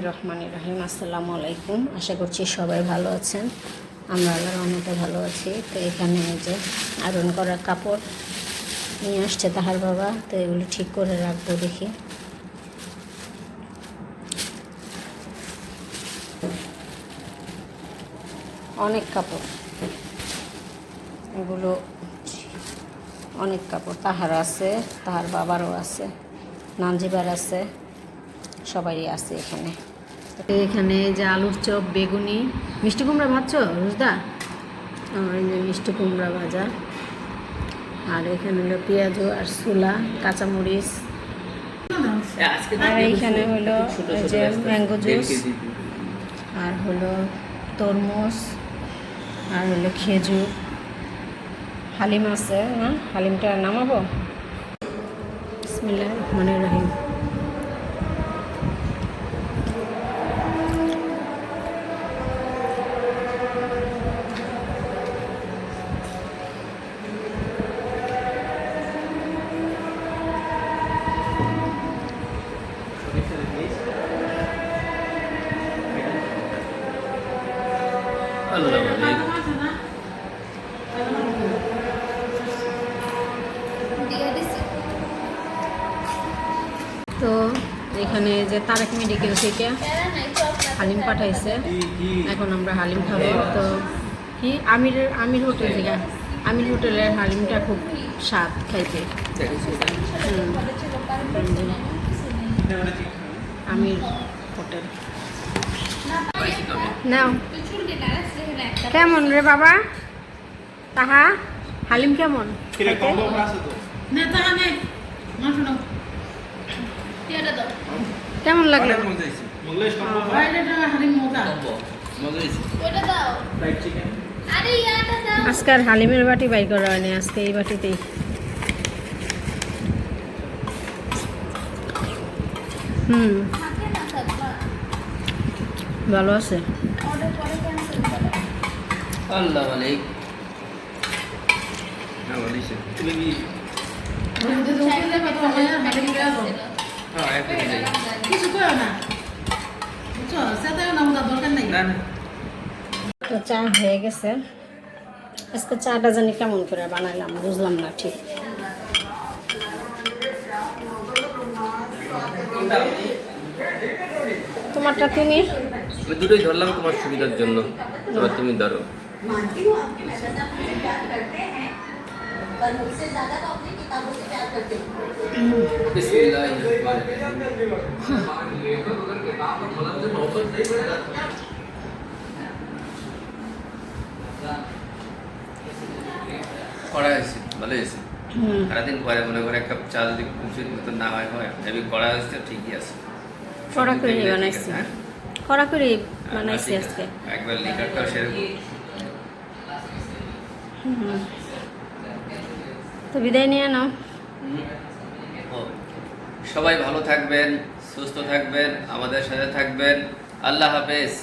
রহমানির রহিম। আসসালামু আলাইকুম। আশা করছি সবাই ভালো আছেন। আমরা আল্লাহর রহমতে ভালো আছি। তো এখানে এই যে আয়রন করা কাপড় নিয়ে আসছে তাহার বাবা, তো এগুলো ঠিক করে রাখবো দেখি। অনেক কাপড়, এগুলো অনেক কাপড়। তাহার আছে, তাহার বাবারও আছে, নানজিবার আছে, সবারই আছে এখানে। এখানে যে আলুর চপ, বেগুনি, মিষ্টি কুমড়া ভাজছো রোজদা? এই যে মিষ্টি কুমড়া ভাজা, আর এখানে হলো পেঁয়াজু আর ছোলা, কাঁচামরিচ, আর এইখানে হলো যে ম্যাঙ্গো জুস, আর হলো তরমুজ, আর হলো খেজুর, হালিম আছে। না, হালিমটা নামাবো। বিসমিল্লাহির রহমানির রহিম। তো এখানে যে তারেক মেডিকেল থেকে হালিম পাঠাইছে, এখন আমরা হালিম খাবো। তো কি আমির হোটেল থেকে, আমির হোটেলের হালিমটা খুব স্বাদ খাইতে। আমির হোটেল নাও। কেমন রে বাবা তাহা হালিম কেমন? কেমন লাগলো? আজকে আর হালিমের বাটি বাই করা হয়নি, আজকে এই বাটিতেই। ভালো আছে। আল্লাহ মালিক তো চা হয়ে গেছে। আজকে চাটা জানি কেমন করে বানাইলাম বুঝলাম না ঠিক। তোমারটা তুমি? দুটোই ধরলাম তোমার সুবিধার জন্য, এবার তুমি ধরো। কড়া হয়েছে, ভালো হয়েছে। সারাদিন পরে মনে করে এক কাপ চা যদি খুশির মতো না হয়, আমি কড়া হয়েছে ঠিকই আছে। কড়া করে বানাইছি, কড়া করে বানাইছি আজকে। একবার লিকারটাও সেরকম। তো বিদায় নিয়ে নাও। সবাই ভালো থাকবেন, সুস্থ থাকবেন, আমাদের সাথে থাকবেন। আল্লাহ হাফেজ।